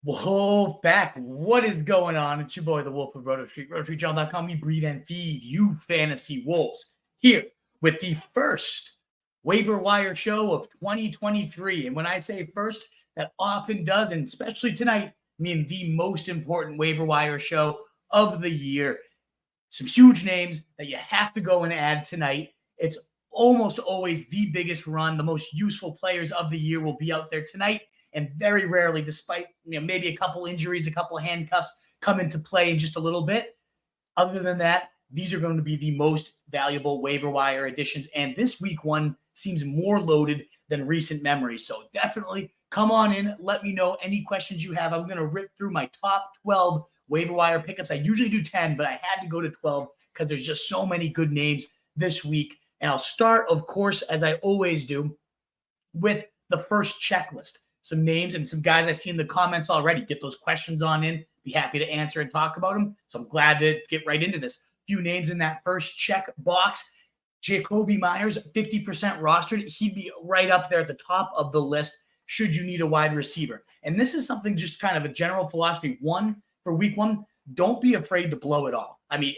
Wolf back. What is going on? It's your boy, the Wolf of Roto Street. RotoStreetJournal.com. We breed and feed you fantasy wolves here with the first waiver wire show of 2023. And when I say first, that often does, and especially tonight, mean the most important waiver wire show of the year. Some huge names that you have to go and add tonight. It's almost always the biggest run. The most useful players of the year will be out there tonight. And very rarely, despite maybe a couple injuries, a couple handcuffs come into play in just a little bit. Other than that, these are going to be the most valuable waiver wire additions. And this week one seems more loaded than recent memory. So definitely come on in. Let me know any questions you have. I'm going to rip through my top 12 waiver wire pickups. I usually do 10, but I had to go to 12 because there's just so many good names this week. And I'll start, of course, as I always do, with the first checklist. Some names and some guys I see in the comments already. Get those questions on in. Be happy to answer and talk about them. So I'm glad to get right into this. Few names in that first check box. Jakobi Meyers, 50% rostered. He'd be right up there at the top of the list should you need a wide receiver. And this is something just kind of a general philosophy. One, for week one, don't be afraid to blow it all. I mean,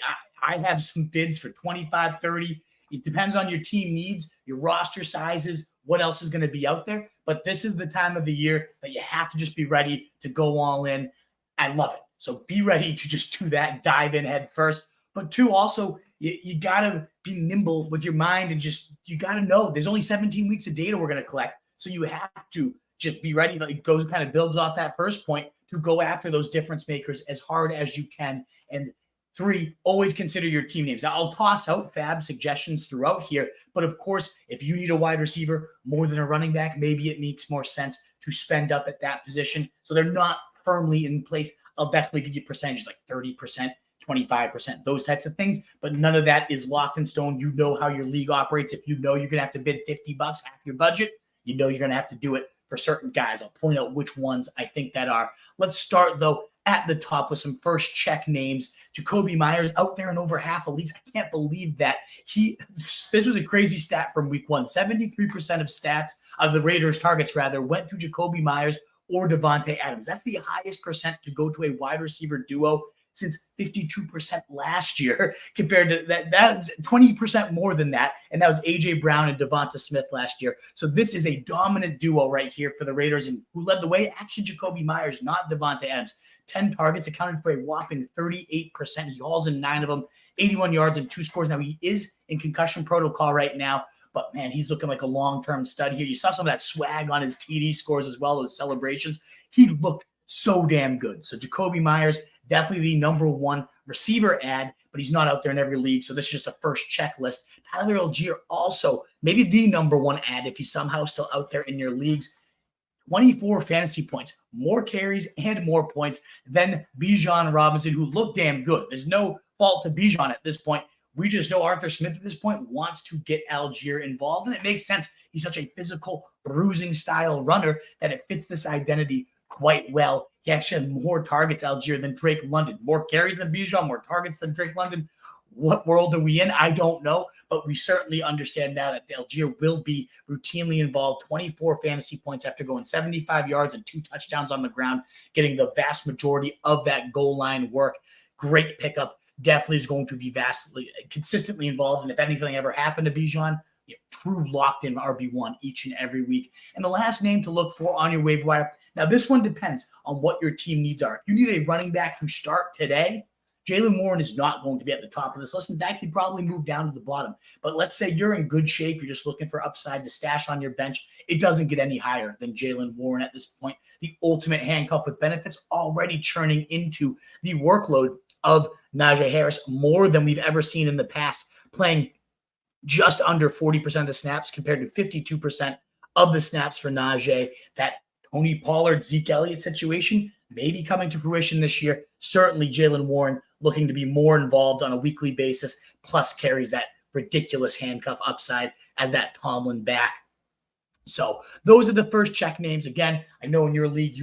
I have some bids for 25, 30. It depends on your team needs, your roster sizes, what else is going to be out there. But this is the time of the year that you have to just be ready to go all in. I love it. So be ready to just do that, dive in head first. But two, also, you got to be nimble with your mind and you got to know there's only 17 weeks of data we're going to collect. So you have to just be ready. Like it goes kind of builds off that first point to go after those difference makers as hard as you can. And three, always consider your team names. Now, I'll toss out FAAB suggestions throughout here, but of course, if you need a wide receiver more than a running back, maybe it makes more sense to spend up at that position. So they're not firmly in place. I'll definitely give you percentages like 30%, 25%, those types of things, but none of that is locked in stone. You know how your league operates. If you know you're going to have to bid $50, half your budget, you know you're going to have to do it for certain guys. I'll point out which ones I think that are. Let's start, though, at the top with some first check names. Jakobi Meyers out there in over half of leagues. I can't believe that. This was a crazy stat from week one. 73% of stats of the Raiders targets went to Jakobi Meyers or Davante Adams. That's the highest percent to go to a wide receiver duo since 52% last year compared to that. That's 20% more than that. And that was A.J. Brown and Devonta Smith last year. So this is a dominant duo right here for the Raiders. And who led the way? Actually, Jakobi Meyers, not Davante Adams. 10 targets, accounted for a whopping 38%. He hauls in 9 of them, 81 yards and 2 scores. Now, he is in concussion protocol right now, but, man, he's looking like a long-term stud here. You saw some of that swag on his TD scores as well, those celebrations. He looked so damn good. So Jakobi Meyers, definitely the number one receiver ad, but he's not out there in every league. So this is just a first checklist. Tyler Allgeier also maybe the number one ad if he's somehow still out there in your leagues. 24 fantasy points, more carries and more points than Bijan Robinson, who looked damn good. There's no fault to Bijan at this point. We just know Arthur Smith at this point wants to get Allgeier involved, and it makes sense. He's such a physical, bruising style runner that it fits this identity quite well. He actually had more targets, Allgeier, than Drake London. More carries than Bijan, more targets than Drake London. What world are we in? I don't know, but we certainly understand now that Allgeier will be routinely involved. 24 fantasy points after going 75 yards and 2 touchdowns on the ground, getting the vast majority of that goal line work. Great pickup. Definitely is going to be consistently involved. And if anything ever happened to Bijan, true locked-in RB1 each and every week. And the last name to look for on your waiver wire. Now, this one depends on what your team needs are. If you need a running back to start today, Jaylen Warren is not going to be at the top of this list. In fact, he'd probably move down to the bottom. But let's say you're in good shape. You're just looking for upside to stash on your bench. It doesn't get any higher than Jaylen Warren at this point. The ultimate handcuff with benefits, already churning into the workload of Najee Harris more than we've ever seen in the past, playing just under 40% of the snaps compared to 52% of the snaps for Najee. That Tony Pollard, Zeke Elliott situation may be coming to fruition this year. Certainly Jaylen Warren looking to be more involved on a weekly basis, plus carries that ridiculous handcuff upside as that Tomlin back. So those are the first check names. Again, I know in your league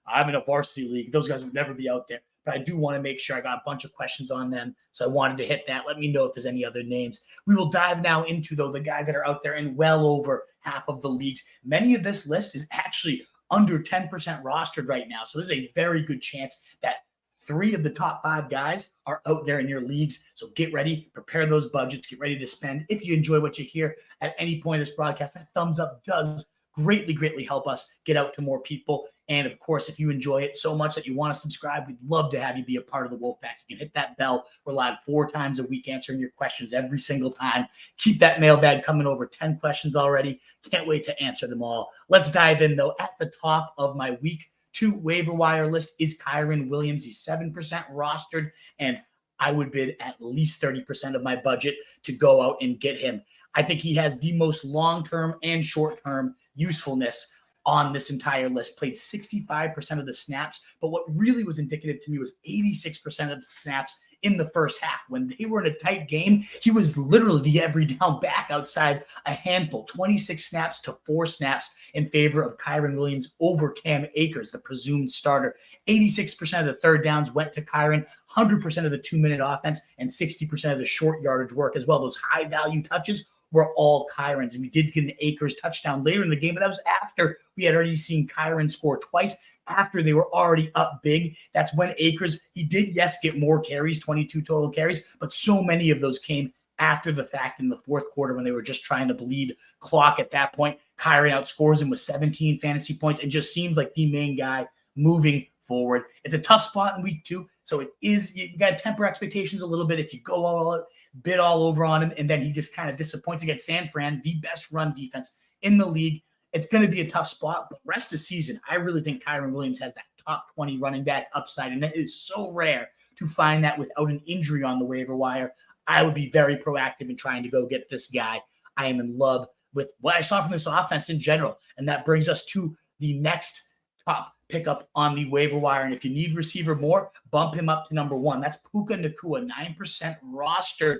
I'm in a varsity league. Those guys would never be out there. But I do want to make sure I got a bunch of questions on them. So I wanted to hit that. Let me know if there's any other names. We will dive now into, though, the guys that are out there in well over half of the leagues. Many of this list is actually under 10% rostered right now. So there's a very good chance that 3 of the top 5 guys are out there in your leagues. So get ready, prepare those budgets, get ready to spend. If you enjoy what you hear at any point of this broadcast, that thumbs up does greatly help us get out to more people. And of course, if you enjoy it so much that you want to subscribe, we'd love to have you be a part of the Wolfpack. You can hit that bell. We're live 4 times a week answering your questions every single time. Keep that mailbag coming, over 10 questions already. Can't wait to answer them all. Let's dive in, though. At the top of my week 2 waiver wire list is Kyren Williams. He's 7% rostered, and I would bid at least 30% of my budget to go out and get him. I think he has the most long-term and short-term usefulness on this entire list. Played 65% of the snaps, but what really was indicative to me was 86% of the snaps in the first half. When they were in a tight game, he was literally the every down back outside a handful. 26 snaps to 4 snaps in favor of Kyren Williams over Cam Akers, the presumed starter. 86% of the third downs went to Kyren, 100% of the 2-minute offense, and 60% of the short yardage work as well. Those high-value touches were all Kyren's. And we did get an Akers touchdown later in the game, but that was after we had already seen Kyren score twice, after they were already up big. That's when Akers, he did, yes, get more carries, 22 total carries, but so many of those came after the fact in the fourth quarter when they were just trying to bleed clock at that point. Kyren outscores him with 17 fantasy points and just seems like the main guy moving forward. It's a tough spot in week 2, so it is, you got to temper expectations a little bit. If you go all bid all over on him and then he just kind of disappoints against San Fran, the best run defense in the league, it's going to be a tough spot. But rest of season, I really think Kyren Williams has that top 20 running back upside, and it is so rare to find that without an injury on the waiver wire. I would be very proactive in trying to go get this guy. I am in love with what I saw from this offense in general, and that brings us to the next top pickup on the waiver wire. And if you need receiver more, bump him up to number 1. That's Puka Nakua, 9% rostered.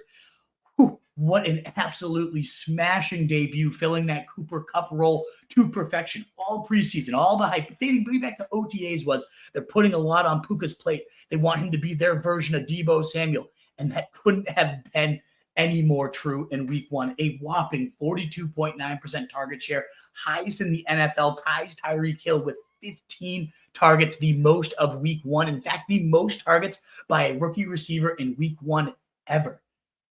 Whew, what an absolutely smashing debut, filling that Cooper Kupp role to perfection. All preseason, all the hype, dating way back to OTAs, was they're putting a lot on Puka's plate. They want him to be their version of Deebo Samuel, and that couldn't have been any more true in week 1. A whopping 42.9% target share, highest in the NFL, ties Tyreek Hill with 15 targets, the most of week 1. In fact, the most targets by a rookie receiver in week 1 ever.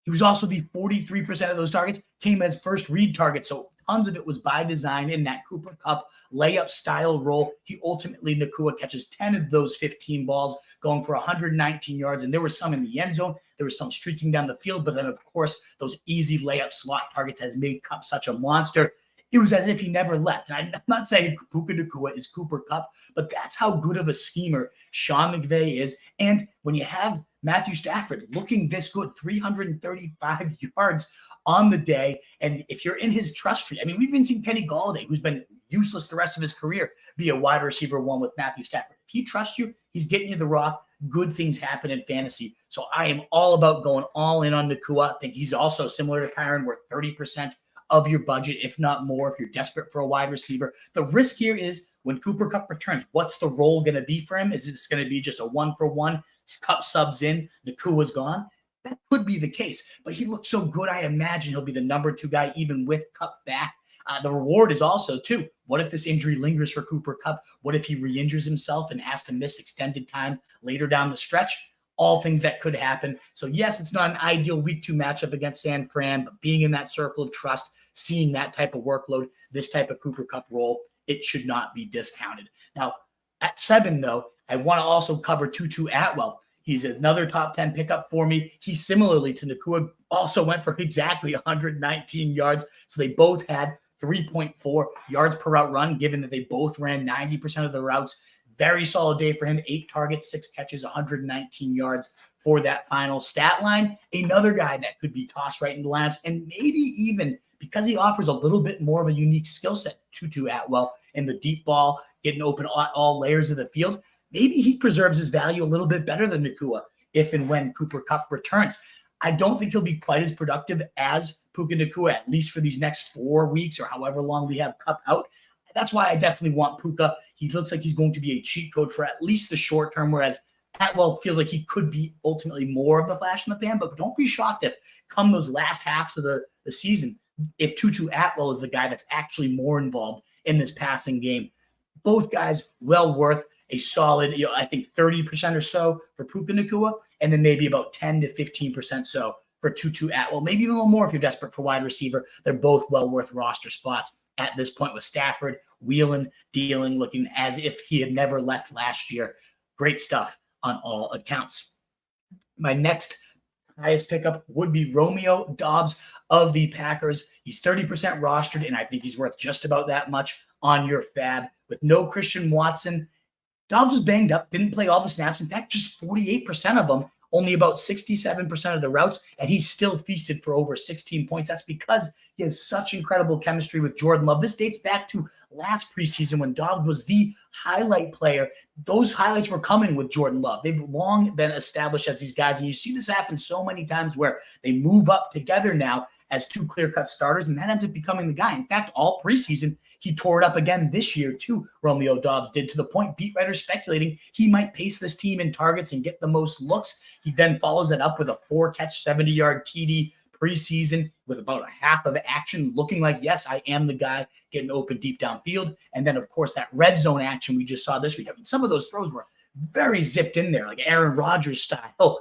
He was also the 43% of those targets came as first read targets. So tons of it was by design in that Cooper Kupp layup style role. He ultimately, Nakua catches 10 of those 15 balls, going for 119 yards. And there were some in the end zone. There was some streaking down the field. But then, of course, those easy layup slot targets has made Kupp such a monster. It was as if he never left. And I'm not saying Puka Nakua is Cooper Kupp, but that's how good of a schemer Sean McVay is. And when you have Matthew Stafford looking this good, 335 yards on the day, and if you're in his trust tree, I mean, we've even seen Kenny Galladay, who's been useless the rest of his career, be a wide receiver 1 with Matthew Stafford. If he trusts you, he's getting you the rock. Good things happen in fantasy. So I am all about going all in on Nakua. I think he's also similar to Kyren, worth 30% of your budget, if not more, if you're desperate for a wide receiver. The risk here is when Cooper Kupp returns, what's the role going to be for him? Is this going to be just a 1-for-1? Kupp subs in, Nakua's gone? That could be the case, but he looks so good, I imagine he'll be the number 2 guy even with Kupp back. The reward is also, too, what if this injury lingers for Cooper Kupp? What if he re-injures himself and has to miss extended time later down the stretch? All things that could happen. So, yes, it's not an ideal week 2 matchup against San Fran, but being in that circle of trust, seeing that type of workload, this type of Cooper Kupp role, it should not be discounted. Now, at 7, though, I want to also cover Tutu Atwell. He's another top 10 pickup for me. He similarly to Nakua also went for exactly 119 yards. So they both had 3.4 yards per route run, given that they both ran 90% of the routes. Very solid day for him. 8 targets, 6 catches, 119 yards for that final stat line. Another guy that could be tossed right into lineups, and maybe even because he offers a little bit more of a unique skill set, Tutu Atwell, in the deep ball, getting open all layers of the field. Maybe he preserves his value a little bit better than Nakua if and when Cooper Kupp returns. I don't think he'll be quite as productive as Puka Nakua, at least for these next 4 weeks or however long we have Kupp out. That's why I definitely want Puka. He looks like he's going to be a cheat code for at least the short term, whereas Atwell feels like he could be ultimately more of the flash in the pan. But don't be shocked if come those last halves of the season, if Tutu Atwell is the guy that's actually more involved in this passing game. Both guys well worth a solid, I think 30% or so for Puka Nakua, and then maybe about 10 to 15% so for Tutu Atwell. Maybe a little more if you're desperate for wide receiver. They're both well worth roster spots at this point, with Stafford wheeling, dealing, looking as if he had never left last year. Great stuff on all accounts. My next highest pickup would be Romeo Doubs of the Packers. He's 30% rostered, and I think he's worth just about that much on your FAAB. With no Christian Watson, Doubs was banged up, didn't play all the snaps. In fact, just 48% of them, only about 67% of the routes, and he's still feasted for over 16 points. That's because he has such incredible chemistry with Jordan Love. This dates back to last preseason when Doubs was the highlight player. Those highlights were coming with Jordan Love. They've long been established as these guys, and you see this happen so many times where they move up together now as two clear-cut starters, and that ends up becoming the guy. In fact, all preseason, he tore it up again this year too, Romeo Doubs did, to the point beat writers speculating he might pace this team in targets and get the most looks. He then follows that up with a 4-catch, 70-yard TD preseason with about a half of action, looking like, yes, I am the guy getting open deep downfield. And then, of course, that red zone action we just saw this week. I mean, some of those throws were very zipped in there, like Aaron Rodgers style.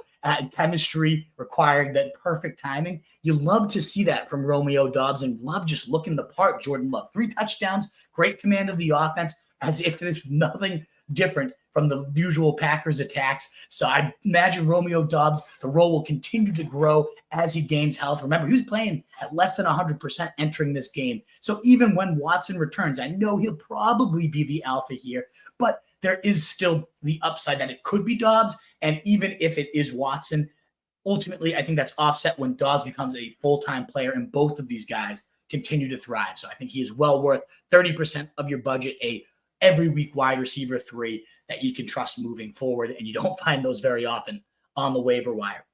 Chemistry required that perfect timing. You love to see that from Romeo Doubs, and love just looking the part. Jordan Love, 3 touchdowns, great command of the offense, as if there's nothing different from the usual Packers attacks. So I imagine Romeo Doubs, the role will continue to grow as he gains health. Remember, he was playing at less than 100% entering this game. So even when Watson returns, I know he'll probably be the alpha here, but there is still the upside that it could be Doubs. And even if it is Watson, ultimately, I think that's offset when Doubs becomes a full-time player, and both of these guys continue to thrive. So I think he is well worth 30% of your budget, a every week wide receiver 3 that you can trust moving forward, and you don't find those very often on the waiver wire.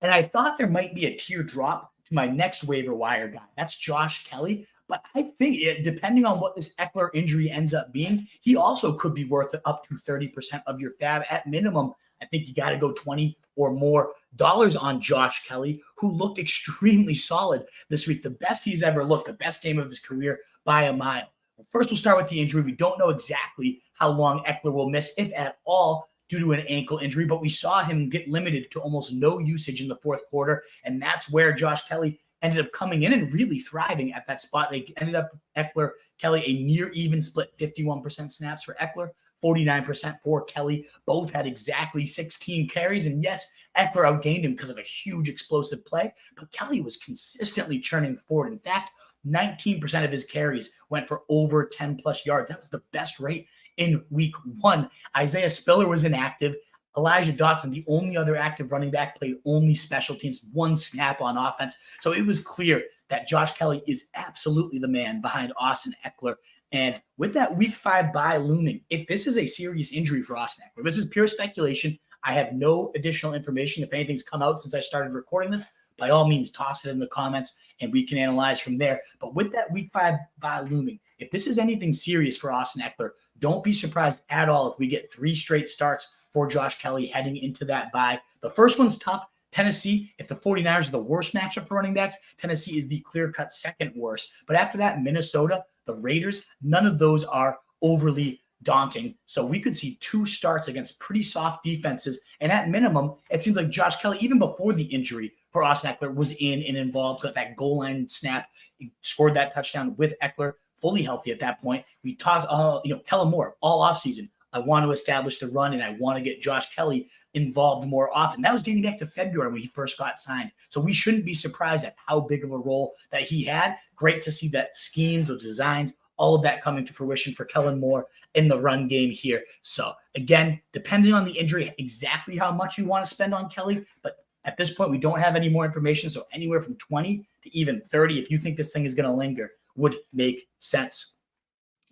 And I thought there might be a tier drop to my next waiver wire guy. That's Josh Kelley. But I think depending on what this Eckler injury ends up being, he also could be worth up to 30% of your FAAB at minimum. I think you got to go 20 or more dollars on Josh Kelley, who looked extremely solid this week. The best he's ever looked, the best game of his career by a mile. First, we'll start with the injury. We don't know exactly how long Eckler will miss, if at all, due to an ankle injury, but we saw him get limited to almost no usage in the fourth quarter, and that's where Josh Kelley ended up coming in and really thriving at that spot. They ended up, Eckler, Kelley, a near even split, 51% snaps for Eckler, 49% for Kelley. Both had exactly 16 carries, and yes, Eckler outgained him because of a huge explosive play, but Kelley was consistently churning forward. In fact, 19% of his carries went for over 10-plus yards. That was the best rate in week 1. Isaiah Spiller was inactive. Elijah Dotson, the only other active running back, played only special teams, 1 snap on offense. So it was clear that Josh Kelley is absolutely the man behind Austin Eckler. And with that week 5 bye looming, if this is a serious injury for Austin Eckler, this is pure speculation. I have no additional information. If anything's come out since I started recording this, by all means, toss it in the comments and we can analyze from there. But with that week 5 bye looming, if this is anything serious for Austin Eckler, don't be surprised at all if we get 3 straight starts for Josh Kelley heading into that bye. The first one's tough. Tennessee, if the 49ers are the worst matchup for running backs, Tennessee is the clear-cut second worst. But after that, Minnesota, the Raiders, none of those are overly daunting. So we could see 2 starts against pretty soft defenses. And at minimum, it seems like Josh Kelley, even before the injury for Austin Eckler, was in and involved with that goal line snap. He scored that touchdown with Eckler, fully healthy at that point. We talked, Kellen Moore all offseason. I want to establish the run, and I want to get Josh Kelley involved more often. That was dating back to February when he first got signed. So we shouldn't be surprised at how big of a role that he had. Great to see that schemes, those designs, all of that coming to fruition for Kellen Moore in the run game here. So again, depending on the injury, exactly how much you want to spend on Kelley, but at this point, we don't have any more information. So anywhere from 20 to even 30, if you think this thing is going to linger, would make sense.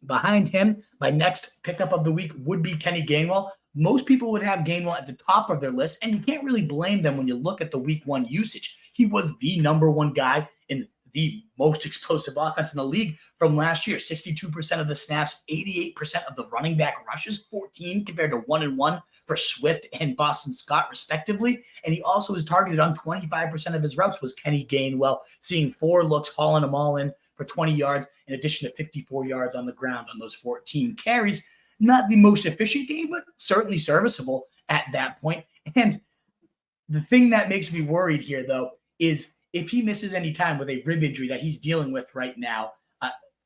Behind him, my next pickup of the week would be Kenneth Gainwell. Most people would have Gainwell at the top of their list, and you can't really blame them when you look at the week 1 usage. He was the number 1 guy in the most explosive offense in the league from last year. 62% of the snaps, 88% of the running back rushes, 14 compared to 1 and 1 for Swift and Boston Scott, respectively. And he also was targeted on 25% of his routes was Kenneth Gainwell, seeing 4 looks, hauling them all in for 20 yards. in addition to 54 yards on the ground on those 14 carries. Not the most efficient game, but certainly serviceable at that point. And the thing that makes me worried here, though, is if he misses any time with a rib injury that he's dealing with right now,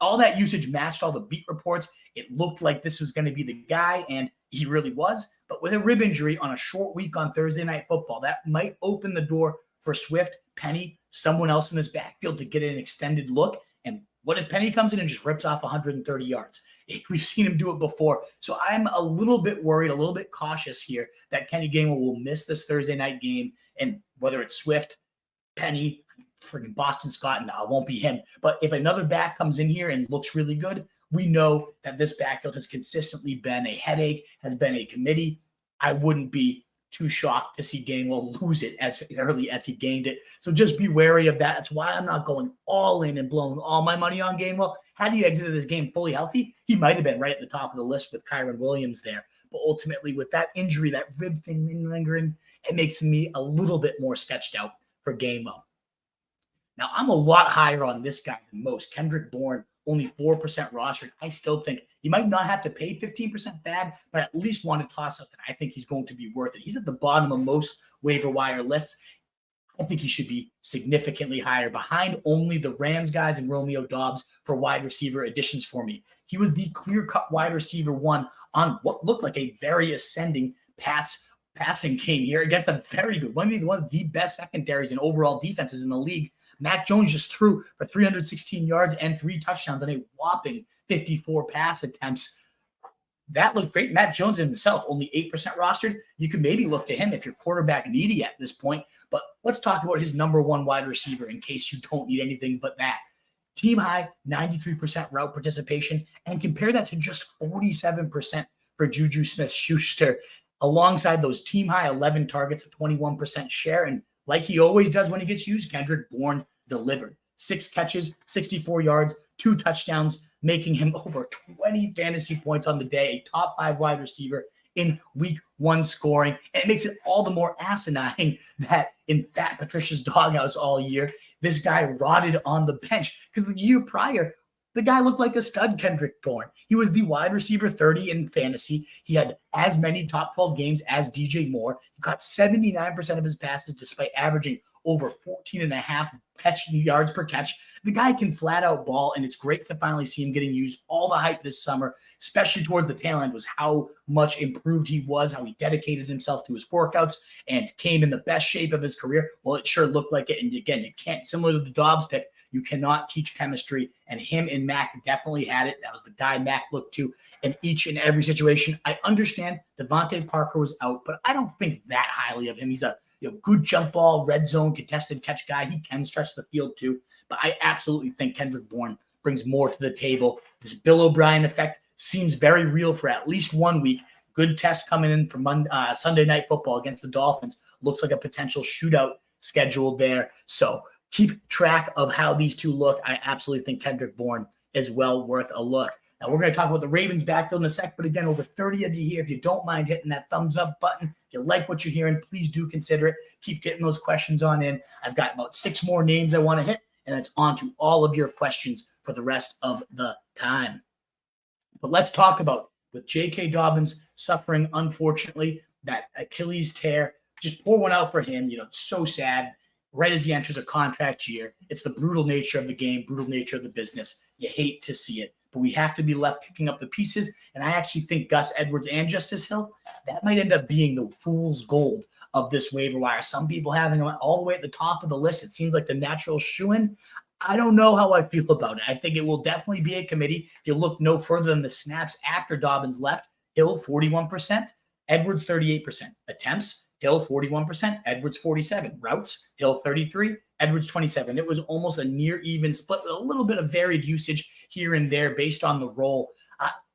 all that usage matched all the beat reports. It looked like this was going to be the guy, and he really was. But with a rib injury on a short week on Thursday Night Football, that might open the door for Swift, Penny, someone else in this backfield to get an extended look. And what if Penny comes in and just rips off 130 yards? We've seen him do it before. So I'm a little bit worried, a little bit cautious here that Kenneth Gainwell will miss this Thursday night game. And whether it's Swift, Penny, friggin' Boston Scott, no, it won't be him. But if another back comes in here and looks really good, we know that this backfield has consistently been a headache, has been a committee. I wouldn't be too shocked to see Gainwell lose it as early as he gained it. So just be wary of that. That's why I'm not going all in and blowing all my money on Gainwell. Had he exited this game fully healthy, he might have been right at the top of the list with Kyren Williams there. But ultimately, with that injury, that rib thing lingering, it makes me a little bit more sketched out for Gainwell. Now, I'm a lot higher on this guy than most. Kendrick Bourne, only 4% rostered. I still think he might not have to pay 15% FAAB, but at least want to toss up that I think he's going to be worth it. He's at the bottom of most waiver wire lists. I think he should be significantly higher, behind only the Rams guys and Romeo Doubs for wide receiver additions for me. He was the clear-cut wide receiver one on what looked like a very ascending Pats passing game here against a very good, one of the best secondaries and overall defenses in the league. Mac Jones just threw for 316 yards and 3 touchdowns on a whopping 54 pass attempts. That looked great. Matt Jones himself, only 8% rostered. You could maybe look to him if you're quarterback needy at this point. But let's talk about his number one wide receiver in case you don't need anything but that. Team high, 93% route participation, and compare that to just 47% for Juju Smith-Schuster, alongside those team high 11 targets, a 21% share. And like he always does when he gets used, Kendrick Bourne delivered. 6 catches, 64 yards, 2 touchdowns, making him over 20 fantasy points on the day, a top 5 wide receiver in week 1 scoring. And it makes it all the more asinine that in Fat Patricia's doghouse all year, this guy rotted on the bench because the year prior, the guy looked like a stud, Kendrick Bourne. He was the wide receiver 30 in fantasy. He had as many top 12 games as DJ Moore. He caught 79% of his passes despite averaging over 14.5 yards per catch. The guy can flat out ball, and it's great to finally see him getting used. All the hype this summer, especially toward the tail end, was how much improved he was, how he dedicated himself to his workouts and came in the best shape of his career. Well, it sure looked like it. And again, you can't, similar to the Dobbs pick, you cannot teach chemistry, and him and Mac definitely had it. That was the guy Mac looked to in each and every situation. I understand Devontae Parker was out, but I don't think that highly of him. He's a good jump ball, red zone, contested catch guy. He can stretch the field too, but I absolutely think Kendrick Bourne brings more to the table. This Bill O'Brien effect seems very real for at least 1 week. Good test coming in for Sunday Night Football against the Dolphins. Looks like a potential shootout scheduled there. So keep track of how these two look. I absolutely think Kendrick Bourne is well worth a look. Now, we're going to talk about the Ravens backfield in a sec, but again, over 30 of you here, if you don't mind hitting that thumbs up button, if you like what you're hearing, please do consider it. Keep getting those questions on in. I've got about 6 more names I want to hit, and it's on to all of your questions for the rest of the time. But let's talk about, with J.K. Dobbins suffering, unfortunately, that Achilles tear. Just pour one out for him. It's so sad. Right as he enters a contract year, it's the brutal nature of the game, brutal nature of the business. You hate to see it, but we have to be left picking up the pieces. And I actually think Gus Edwards and Justice Hill, that might end up being the fool's gold of this waiver wire. Some people having them all the way at the top of the list. It seems like the natural shoo-in. I don't know how I feel about it. I think it will definitely be a committee. If you look no further than the snaps after Dobbins left, Hill 41%, Edwards 38%. Attempts, Hill 41%, Edwards 47%. Routes, Hill 33%, Edwards 27%. It was almost a near even split with a little bit of varied usage here and there based on the role.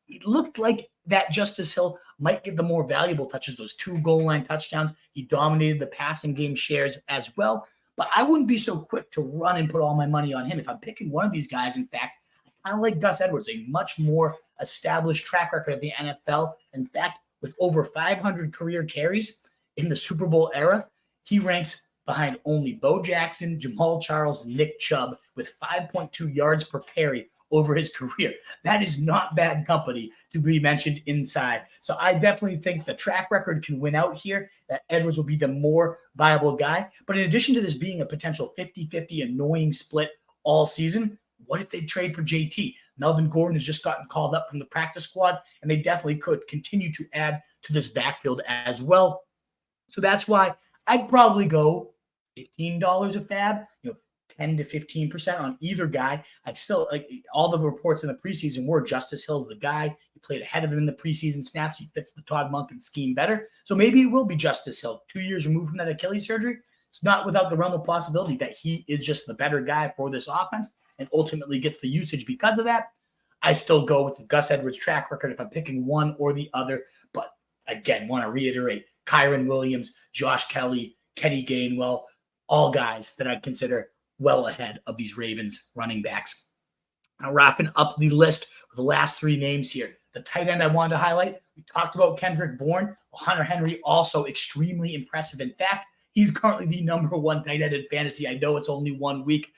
It looked like that Justice Hill might get the more valuable touches, those 2 goal line touchdowns. He dominated the passing game shares as well. But I wouldn't be so quick to run and put all my money on him. If I'm picking one of these guys, in fact, I kind of like Gus Edwards, a much more established track record of the NFL. In fact, with over 500 career carries in the Super Bowl era, he ranks behind only Bo Jackson, Jamal Charles, and Nick Chubb with 5.2 yards per carry over his career. That is not bad company to be mentioned inside. So I definitely think the track record can win out here, that Edwards will be the more viable guy. But in addition to this being a potential 50-50 annoying split all season, what if they trade for JT? Melvin Gordon has just gotten called up from the practice squad, and they definitely could continue to add to this backfield as well. So that's why I'd probably go $15 a FAAB, 10 to 15% on either guy. I'd still like all the reports in the preseason were Justice Hill's the guy. He played ahead of him in the preseason snaps. He fits the Todd Monken scheme better. So maybe it will be Justice Hill. 2 years removed from that Achilles surgery. It's not without the realm of possibility that he is just the better guy for this offense and ultimately gets the usage because of that. I still go with the Gus Edwards track record if I'm picking one or the other. But again, want to reiterate, Kyren Williams, Josh Kelley, Kenny Gainwell, all guys that I'd consider well ahead of these Ravens running backs. Now, wrapping up the list with the last three names here. The tight end I wanted to highlight, we talked about Kendrick Bourne. Hunter Henry, also extremely impressive. In fact, he's currently the number one tight end in fantasy. I know it's only 1 week.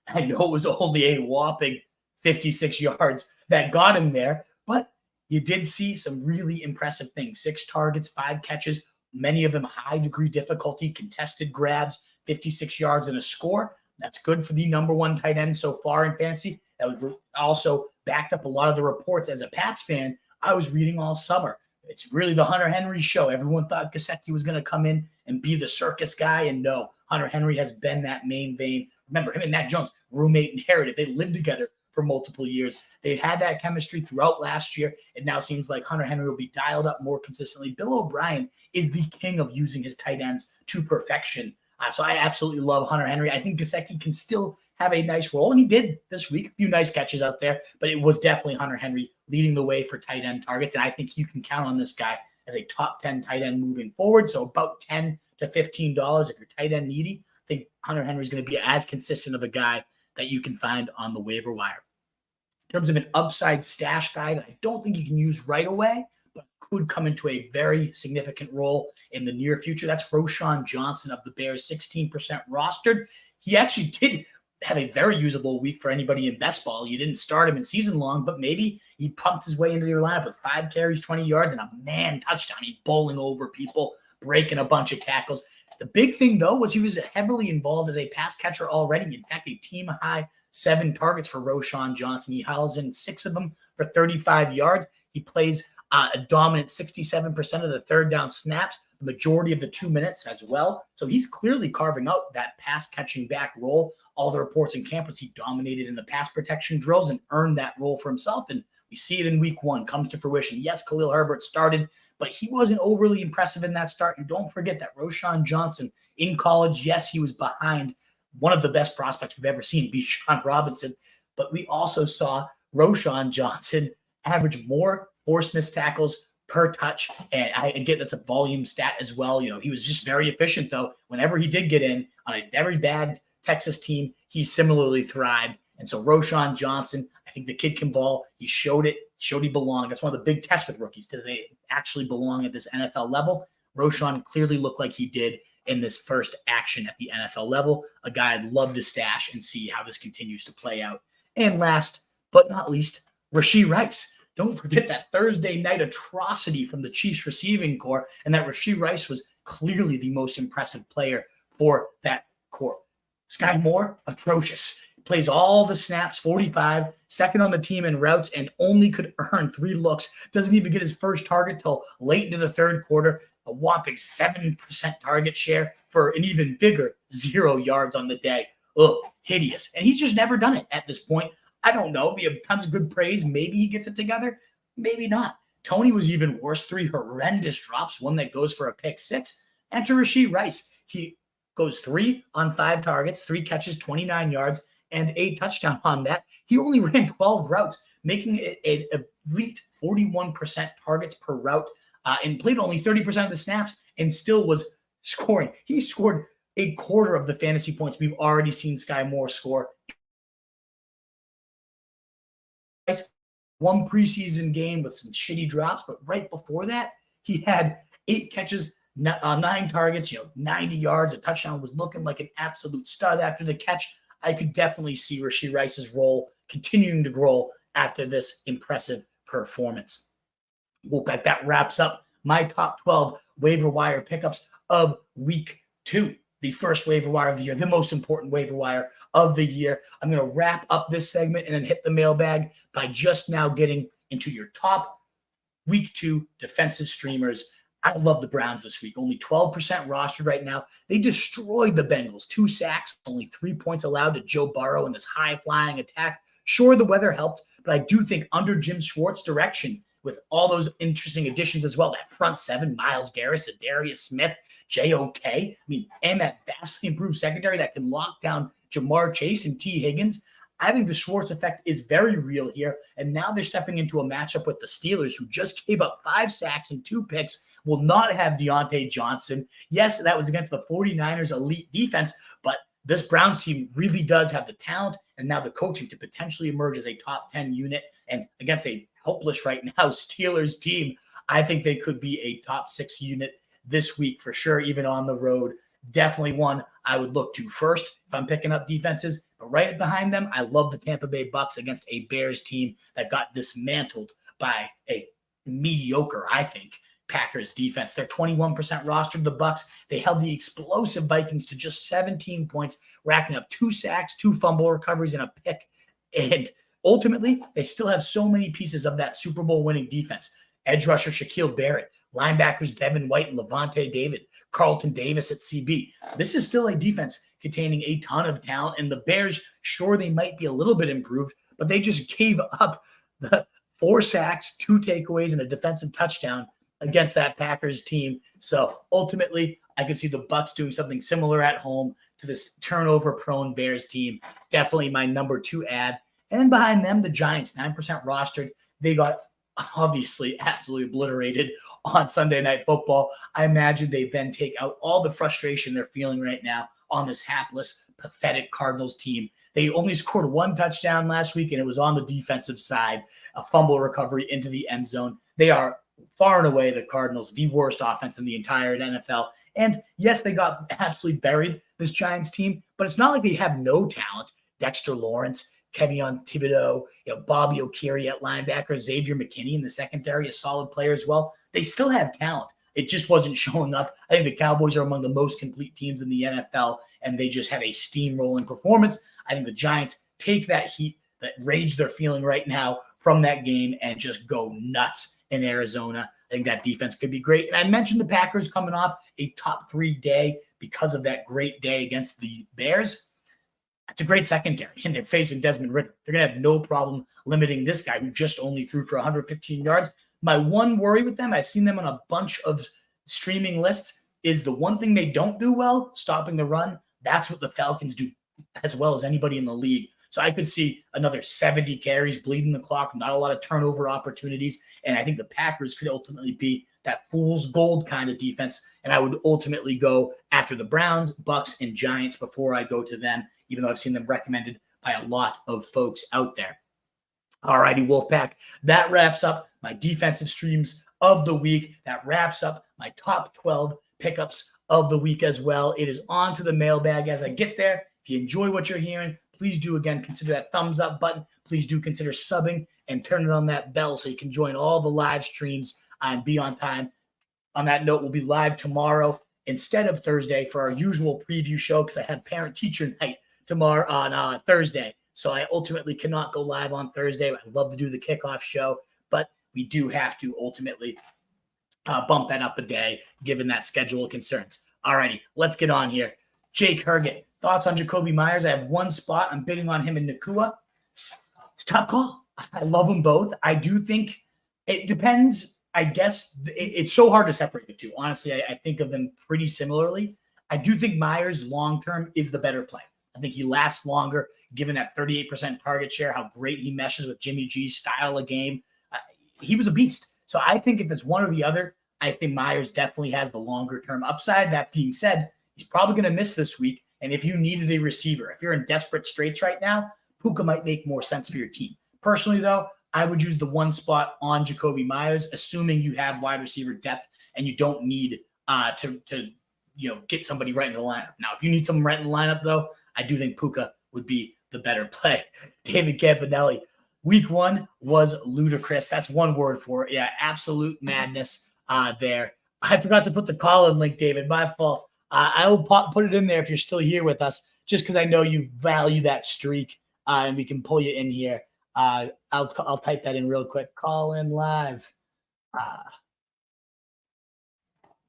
I know it was only a whopping 56 yards that got him there, but you did see some really impressive things. 6 targets, 5 catches, many of them high degree difficulty, contested grabs, 56 yards and a score. That's good for the number one tight end so far in fantasy. That would also backed up a lot of the reports as a Pats fan I was reading all summer. It's really the Hunter Henry show. Everyone thought Gesicki was going to come in and be the circus guy, and no, Hunter Henry has been that main vein. Remember, him and Mac Jones, roommate inherited. They lived together for multiple years. They've had that chemistry throughout last year. It now seems like Hunter Henry will be dialed up more consistently. Bill O'Brien is the king of using his tight ends to perfection. So I absolutely love Hunter Henry. I think Gesicki can still have a nice role, and he did this week. A few nice catches out there, but it was definitely Hunter Henry leading the way for tight end targets, and I think you can count on this guy as a top 10 tight end moving forward. So about $10 to $15 if you're tight end needy. I think Hunter Henry is going to be as consistent of a guy that you can find on the waiver wire. In terms of an upside stash guy that I don't think you can use right away, but could come into a very significant role in the near future, that's Roschon Johnson of the Bears, 16% rostered. He actually did have a very usable week for anybody in best ball. You didn't start him in season long, but maybe he pumped his way into your lineup with 5 carries, 20 yards, and a man touchdown. He's bowling over people, breaking a bunch of tackles. The big thing, though, was he was heavily involved as a pass catcher already. In fact, a team-high 7 targets for Roschon Johnson. He hauls in 6 of them for 35 yards. He plays a dominant 67% of the third down snaps, the majority of the 2 minutes as well. So he's clearly carving out that pass-catching back role. All the reports in camp was he dominated in the pass protection drills and earned that role for himself. And we see it in week 1, comes to fruition. Yes, Khalil Herbert started, but he wasn't overly impressive in that start. And don't forget that Roschon Johnson in college, yes, he was behind one of the best prospects we've ever seen, Bijan Robinson. But we also saw Roschon Johnson average more forced missed tackles per touch. And I get that's a volume stat as well. He was just very efficient, though. Whenever he did get in on a very bad Texas team, he similarly thrived. And so Roschon Johnson, I think the kid can ball. He showed he belonged. That's one of the big tests with rookies. Do they actually belong at this NFL level? Roschon clearly looked like he did in this first action at the NFL level. A guy I'd love to stash and see how this continues to play out. And last but not least, Rashee Rice. Don't forget that Thursday night atrocity from the Chiefs receiving corps, and that Rashee Rice was clearly the most impressive player for that corps. Sky Moore, atrocious. Plays all the snaps, 45, second on the team in routes, and only could earn 3 looks. Doesn't even get his first target till late into the third quarter. A whopping 7% target share for an even bigger 0 yards on the day. Ugh, hideous. And he's just never done it at this point. I don't know. We have tons of good praise. Maybe he gets it together. Maybe not. Tony was even worse. 3 horrendous drops, one that goes for a pick 6. Enter Rashee Rice. He goes 3 on 5 targets, 3 catches, 29 yards, and a touchdown on that. He only ran 12 routes, making it an elite 41% targets per route, and played only 30% of the snaps and still was scoring. He scored a quarter of the fantasy points we've already seen Sky Moore score. One preseason game with some shitty drops, but right before that, he had 8 catches, 9 targets, 90 yards, a touchdown. Was looking like an absolute stud after the catch. I could definitely see Rashee Rice's role continuing to grow after this impressive performance. Wolfpack, that wraps up my top 12 waiver wire pickups of week 2. The first waiver wire of the year, the most important waiver wire of the year. I'm going to wrap up this segment and then hit the mailbag by just now getting into your top week 2 defensive streamers. I love the Browns this week. Only 12% rostered right now. They destroyed the Bengals. 2 sacks, only 3 points allowed to Joe Burrow in this high-flying attack. Sure, the weather helped, but I do think under Jim Schwartz's direction, with all those interesting additions as well, that front 7, Myles Garrett, Darius Smith, J.O.K., and that vastly improved secondary that can lock down Jamar Chase and T. Higgins. I think the Schwartz effect is very real here, and now they're stepping into a matchup with the Steelers, who just gave up 5 sacks and 2 picks, will not have Deontay Johnson. Yes, that was against the 49ers' elite defense, but this Browns team really does have the talent and now the coaching to potentially emerge as a top 10 unit, and against a helpless right now Steelers team, I think they could be a top 6 unit this week for sure, even on the road. Definitely one I would look to first if I'm picking up defenses. But right behind them, I love the Tampa Bay Bucks against a Bears team that got dismantled by a mediocre, I think, Packers defense. They're 21% rostered, the Bucks. They held the explosive Vikings to just 17 points, racking up 2 sacks, 2 fumble recoveries, and a pick. And ultimately, they still have so many pieces of that Super Bowl winning defense. Edge rusher Shaquille Barrett, linebackers Devin White and Levante David, Carlton Davis at CB. This is still a defense containing a ton of talent, and the Bears, sure, they might be a little bit improved, but they just gave up the 4 sacks, 2 takeaways, and a defensive touchdown against that Packers team. So ultimately, I could see the Bucks doing something similar at home to this turnover-prone Bears team. Definitely my number 2 ad. And then behind them, the Giants, 9% rostered. They got obviously absolutely obliterated on Sunday Night Football. I imagine they then take out all the frustration they're feeling right now on this hapless, pathetic Cardinals team. They only scored 1 touchdown last week, and it was on the defensive side, a fumble recovery into the end zone. They are far and away the Cardinals, the worst offense in the entire NFL. And yes, they got absolutely buried, this Giants team, but it's not like they have no talent. Dexter Lawrence, Kevion Thibodeau, Bobby Okereke at linebacker, Xavier McKinney in the secondary, a solid player as well. They still have talent. It just wasn't showing up. I think the Cowboys are among the most complete teams in the NFL, and they just had a steamrolling performance. I think the Giants take that heat, that rage they're feeling right now from that game, and just go nuts in Arizona. I think that defense could be great. And I mentioned the Packers coming off a top 3 day because of that great day against the Bears. It's a great secondary, and they're facing Desmond Ridder. They're going to have no problem limiting this guy who just only threw for 115 yards. My one worry with them, I've seen them on a bunch of streaming lists, is the one thing they don't do well, stopping the run. That's what the Falcons do as well as anybody in the league. So I could see another 70 carries, bleeding the clock, not a lot of turnover opportunities. And I think the Packers could ultimately be that fool's gold kind of defense. And I would ultimately go after the Browns, Bucks, and Giants before I go to them, even though I've seen them recommended by a lot of folks out there. All righty, Wolfpack. That wraps up my defensive streams of the week. That wraps up my top 12 pickups of the week as well. It is on to the mailbag as I get there. If you enjoy what you're hearing, please do, again, consider that thumbs up button. Please do consider subbing and turning on that bell so you can join all the live streams and be on time. On that note, we'll be live tomorrow instead of Thursday for our usual preview show because I had parent-teacher night tomorrow on Thursday. So I ultimately cannot go live on Thursday. I'd love to do the kickoff show, but we do have to ultimately bump that up a day given that schedule concerns. All righty, let's get on here. Jake Herget, thoughts on Jakobi Meyers? I have 1 spot. I'm bidding on him in Nakua. It's a tough call. I love them both. I do think it depends. I guess it's so hard to separate the two. Honestly, I think of them pretty similarly. I do think Meyers long-term is the better play. I think he lasts longer, given that 38% target share, how great he meshes with Jimmy G's style of game. He was a beast. So I think if it's one or the other, I think Meyers definitely has the longer-term upside. That being said, he's probably going to miss this week. And if you needed a receiver, if you're in desperate straits right now, Puka might make more sense for your team. Personally, though, I would use the 1 spot on Jakobi Meyers, assuming you have wide receiver depth and you don't need to get somebody right in the lineup. Now, if you need someone right in the lineup, though, I do think Puka would be the better play. David Campanelli. Week 1 was ludicrous. That's one word for it. Yeah, absolute madness there. I forgot to put the call-in link, David. My fault. I will put it in there if you're still here with us, just because I know you value that streak, and we can pull you in here. I'll type that in real quick. Call in live.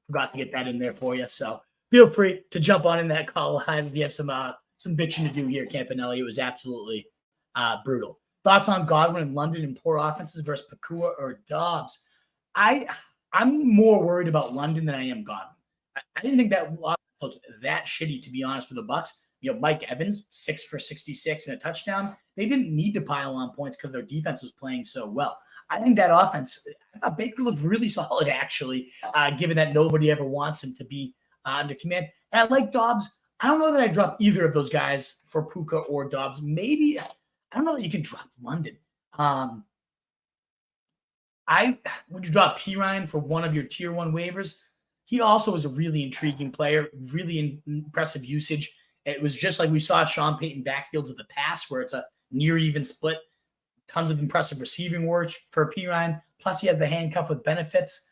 Forgot to get that in there for you. So feel free to jump on in that call live if you have some bitching to do here, Campanelli. It was absolutely brutal. Thoughts on Godwin and London and poor offenses versus Nakua or Doubs? I'm more worried about London than I am Godwin. I didn't think that offense looked that shitty, to be honest, for the Bucs. Mike Evans, 6 for 66 and a touchdown. They didn't need to pile on points because their defense was playing so well. I think that offense, I thought Baker looked really solid, actually, given that nobody ever wants him to be under command. And I like Doubs. I don't know that I drop either of those guys for Puka or Doubs. Maybe, I don't know that you can drop London. Would you drop Ryan for one of your tier 1 waivers? He also is a really intriguing player, really impressive usage. It was just like we saw Sean Payton backfields of the past, where it's a near even split. Tons of impressive receiving work for Ryan. Plus, he has the handcuff with benefits.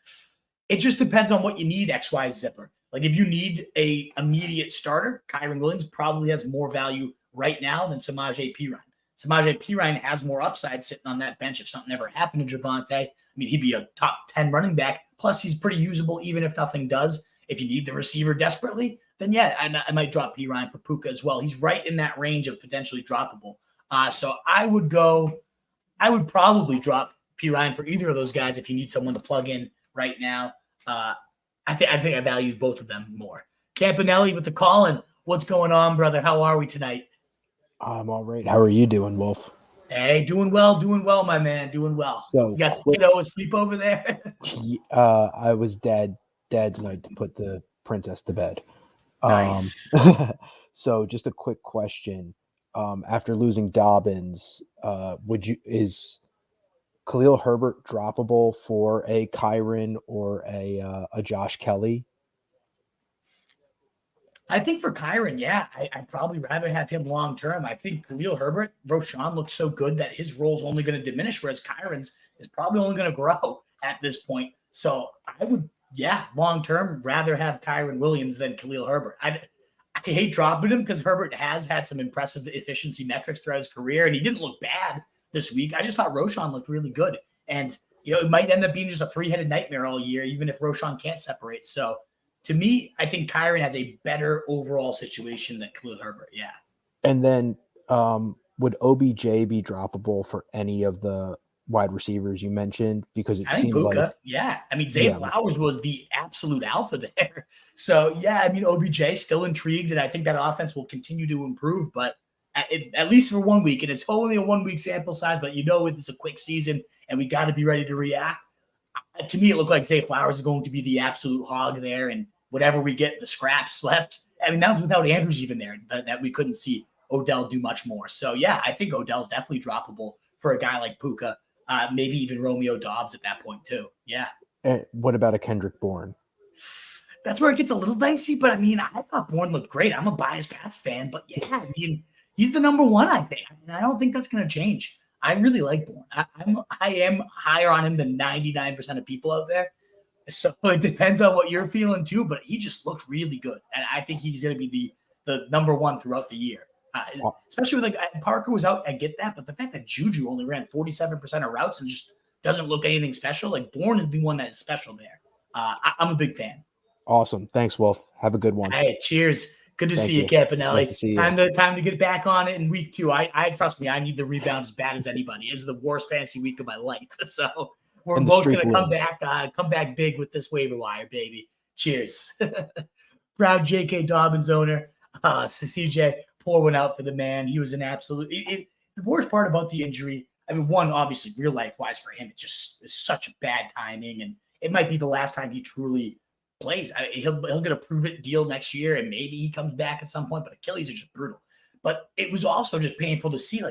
It just depends on what you need, XY Zipper. Like, if you need a immediate starter, Kyren Williams probably has more value right now than Samaje Perine. Samaje Perine has more upside sitting on that bench if something ever happened to Javonte. I mean, he'd be a top 10 running back. Plus, he's pretty usable even if nothing does. If you need the receiver desperately, then yeah, I might drop Perine for Puka as well. He's right in that range of potentially droppable. So I would probably drop Perine for either of those guys if you need someone to plug in right now. I think I value both of them more. Campanelli with the call-in. What's going on, brother? How are we tonight? I'm all right. How are you doing, Wolf? Hey, doing well, my man, doing well. So you got the kiddo asleep over there? I was dad's night to put the princess to bed. Nice. So just a quick question. After losing Dobbins, is Khalil Herbert droppable for a Kyren or a Josh Kelley? I think for Kyren, yeah, I'd probably rather have him long term. I think Khalil Herbert, Roschon looks so good that his role is only going to diminish, whereas Kyren's is probably only going to grow at this point. So I would, long term, rather have Kyren Williams than Khalil Herbert. I hate dropping him because Herbert has had some impressive efficiency metrics throughout his career, and he didn't look bad this week. I just thought Roschon looked really good. And, it might end up being just a 3-headed nightmare all year, even if Roschon can't separate. So, to me, I think Kyren has a better overall situation than Khalil Herbert. Yeah. And then would OBJ be droppable for any of the wide receivers you mentioned? Because it seemed Puka, like, yeah. I mean, Zay Flowers was the absolute alpha there. So, yeah, I mean, OBJ still intrigued, and I think that offense will continue to improve, but at least for 1 week, and it's only a 1 week sample size, but it's a quick season, and we got to be ready to react. To me, it looked like Zay Flowers is going to be the absolute hog there, and whatever we get, the scraps left. I mean, that was without Andrews even there, that we couldn't see Odell do much more. So, yeah, I think Odell's definitely droppable for a guy like Puka, maybe even Romeo Doubs at that point too. Yeah. And what about a Kendrick Bourne? That's where it gets a little dicey, but I mean, I thought Bourne looked great. I'm a biased Pats fan, but yeah, I mean, he's the number 1, I think. I don't think that's going to change. I really like Bourne. I am higher on him than 99% of people out there. So it depends on what you're feeling too, but he just looked really good. And I think he's going to be the number 1 throughout the year. Especially with Parker was out. I get that. But the fact that Juju only ran 47% of routes and just doesn't look anything special, Bourne is the one that is special there. I'm a big fan. Awesome. Thanks, Wolf. Have a good one. Hey, cheers. Good to see you, Campanelli. Nice to see you. Time to get back on it in week 2. I trust me, I need the rebound as bad as anybody. It was the worst fantasy week of my life. So we're both going to come back big with this waiver wire, baby. Cheers. Proud J.K. Dobbins owner. CJ, pour one out for the man. He was an absolute the worst part about the injury, I mean, one, obviously, real life-wise for him, it just is such a bad timing, and it might be the last time he truly plays. He'll get a prove-it deal next year, and maybe he comes back at some point, but Achilles are just brutal. But it was also just painful to see,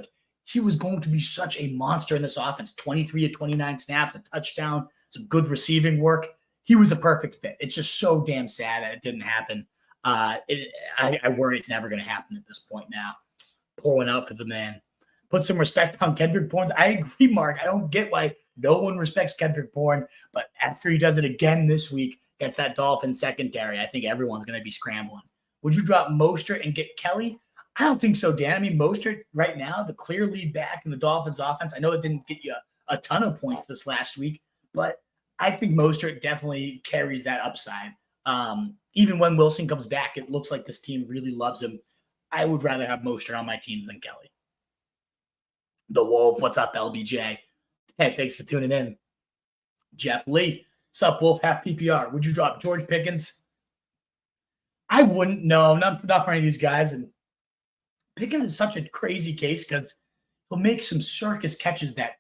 he was going to be such a monster in this offense. 23 to 29 snaps, a touchdown, some good receiving work. He was a perfect fit. It's just so damn sad that it didn't happen. I worry it's never going to happen at this point now. pour one out for the man. Put some respect on Kendrick Bourne. I agree, Mark. I don't get why no one respects Kendrick Bourne, but after he does it again this week against that Dolphins secondary, I think everyone's going to be scrambling. Would you drop Mostert and get Kelley? I don't think so, Dan. I mean, Mostert right now, the clear lead back in the Dolphins offense. I know it didn't get you a ton of points this last week, but I think Mostert definitely carries that upside. Even when Wilson comes back, it looks like this team really loves him. I would rather have Mostert on my team than Kelley. The Wolf, what's up, LBJ? Hey, thanks for tuning in. Jeff Lee, sup, Wolf, half PPR. Would you drop George Pickens? I wouldn't. No, not for any of these guys. And Pickens is such a crazy case because he'll make some circus catches that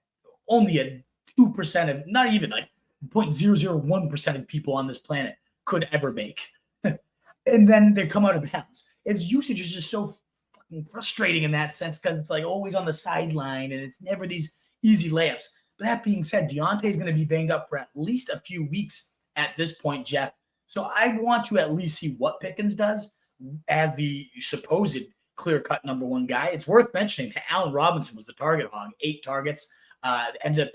only a 2% of, not even like 0.001% of people on this planet could ever make. And then they come out of bounds. Its usage is just so fucking frustrating in that sense because it's like always on the sideline and it's never these easy layups. But that being said, Deontay is going to be banged up for at least a few weeks at this point, Jeff. So I want to at least see what Pickens does as the supposed clear-cut number one guy. It's worth mentioning that Allen Robinson was the target hog, 8 targets. Ended up,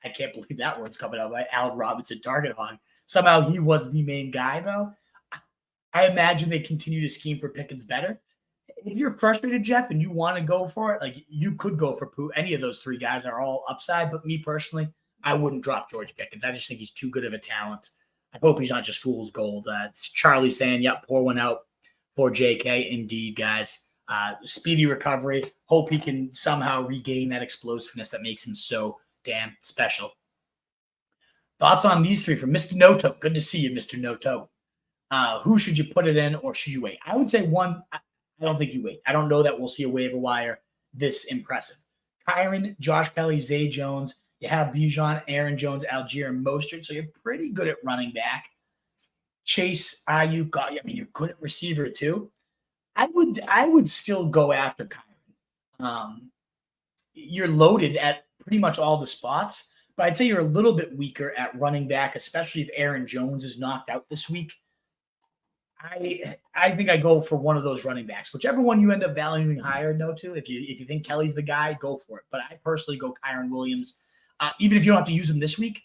I can't believe that word's coming out, right? Allen Robinson, target hog. Somehow he was the main guy, though. I imagine they continue to scheme for Pickens better. If you're frustrated, Jeff, and you want to go for it, like you could go for Puka. Any of those 3 guys are all upside, but me personally, I wouldn't drop George Pickens. I just think he's too good of a talent. I hope he's not just fool's gold. It's Charlie saying, yep, pour one out for JK. Indeed, guys. Speedy recovery. Hope he can somehow regain that explosiveness that makes him so damn special. Thoughts on these 3 from Mr. Noto. Good to see you, Mr. Noto. Who should you put it in or should you wait? I would say one. I don't think you wait. I don't know that we'll see a waiver wire this impressive. Kyren, Josh Kelley, Zay Jones. You have Bijan, Aaron Jones, Allgeier, and Mostert. So you're pretty good at running back. Chase, Ayuk, I mean, you're good at receiver too. I would still go after Kyren. You're loaded at pretty much all the spots, but I'd say you're a little bit weaker at running back, especially if Aaron Jones is knocked out this week. I think I go for one of those running backs, whichever one you end up valuing higher. No, too. If you think Kelley's the guy, go for it. But I personally go Kyren Williams. Even if you don't have to use him this week,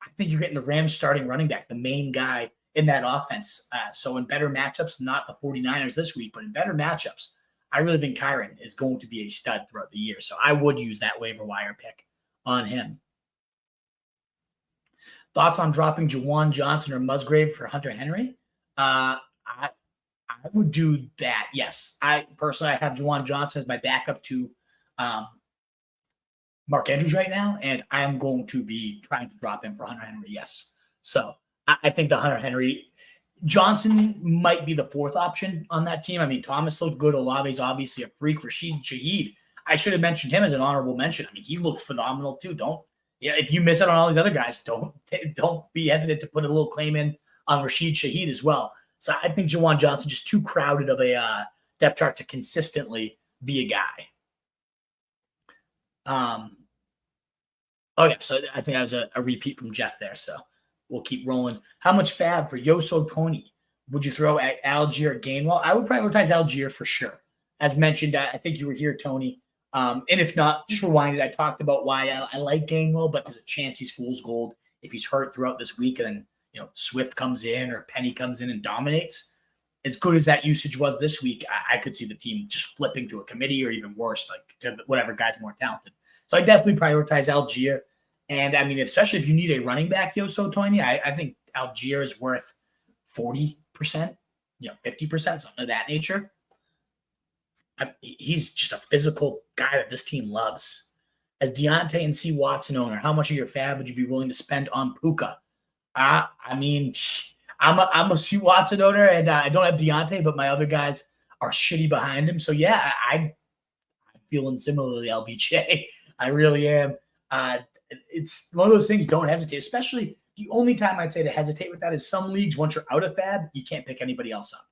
I think you're getting the Rams starting running back, the main guy in that offense. So in better matchups, not the 49ers this week, but in better matchups, I really think Kyren is going to be a stud throughout the year. So I would use that waiver wire pick on him. Thoughts on dropping Juwan Johnson or Musgrave for Hunter Henry? I would do that. Yes. I have Juwan Johnson as my backup to Mark Andrews right now, and I am going to be trying to drop him for Hunter Henry. Yes. So I think the Hunter Henry Johnson might be the 4th option on that team. I mean, Thomas looked good. Olave's obviously a freak. Rashee Shaheed, I should have mentioned him as an honorable mention. I mean, he looked phenomenal too. If you miss out on all these other guys, don't be hesitant to put a little claim in on Rashee Shaheed as well. So I think Juwan Johnson just too crowded of a depth chart to consistently be a guy. So I think that was a repeat from Jeff there. So we'll keep rolling. How much FAAB for Yoso Tony? Would you throw at Allgeier or Gainwell? I would prioritize Allgeier for sure. As mentioned, I think you were here, Tony. And if not, just rewind it. I talked about why I like Gainwell, but there's a chance he's fool's gold if he's hurt throughout this week and then Swift comes in or Penny comes in and dominates. As good as that usage was this week, I could see the team just flipping to a committee or even worse, like to whatever guy's more talented. So I definitely prioritize Allgeier. And I mean, especially if you need a running back, Yoso Tony, I think Allgeier is worth 40%, 50%, something of that nature. He's just a physical guy that this team loves. As Deontay and C. Watson owner, how much of your FAAB would you be willing to spend on Puka? I mean, I'm a C. Watson owner, and I don't have Deontay, but my other guys are shitty behind him. So yeah, I'm feeling similarly, LBJ. I really am. It's one of those things. Don't hesitate. Especially the only time I'd say to hesitate with that is some leagues. Once you're out of FAAB, you can't pick anybody else up.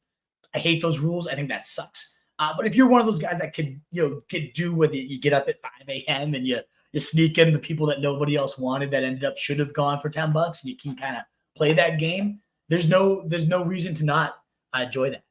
I hate those rules. I think that sucks. But if you're one of those guys that could do with it, you get up at 5 a.m. and you sneak in the people that nobody else wanted that should have gone for $10, and you can kind of play that game. There's no reason to not enjoy that.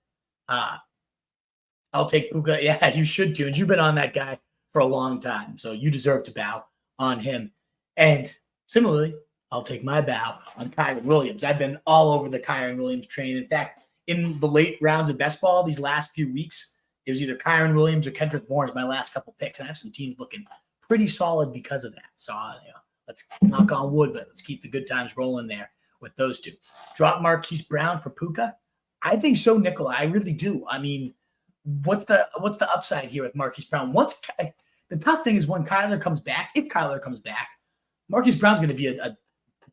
I'll take Puka. Yeah, you should too. And you've been on that guy for a long time, so you deserve to bow on him. And similarly, I'll take my bow on Kyren Williams. I've been all over the Kyren Williams train. In fact, in the late rounds of best ball these last few weeks, it was either Kyren Williams or Kendrick Bourne as my last couple picks. And I have some teams looking pretty solid because of that. So, let's knock on wood, but let's keep the good times rolling there with those two. Drop Marquise Brown for Puka? I think so, Nicola. I really do. I mean, what's the upside here with Marquise Brown? The tough thing is when Kyler comes back, if Kyler comes back, Marquise Brown's going to be a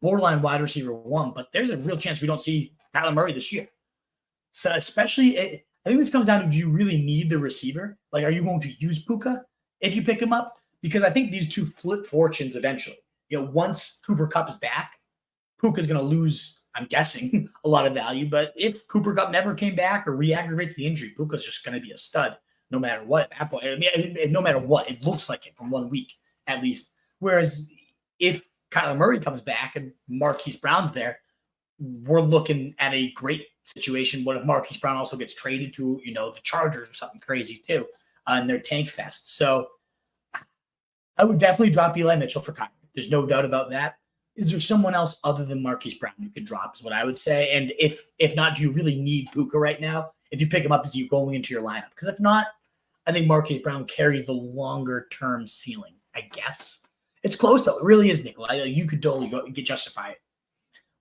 borderline wide receiver 1, but there's a real chance we don't see Kyler Murray this year. So especially, I think this comes down to, do you really need the receiver? Like, are you going to use Puka if you pick him up? Because I think these two flip fortunes eventually. Once Cooper Kupp is back, Puka's going to lose, I'm guessing, a lot of value. But if Cooper Kupp never came back or re-aggravates the injury, Puka's just going to be a stud no matter what. At that point, no matter what, it looks like it from 1 week at least. Whereas if Kyler Murray comes back and Marquise Brown's there, we're looking at a great situation. What if Marquise Brown also gets traded to, the Chargers or something crazy too, in their tank fest? So I would definitely drop Eli Mitchell for Kyler. There's no doubt about that. Is there someone else other than Marquise Brown you could drop is what I would say. And if not, do you really need Puka right now? If you pick him up, is he going into your lineup? Because if not, I think Marquise Brown carries the longer term ceiling, I guess. It's close though. It really is, Nicola. You could totally justify it.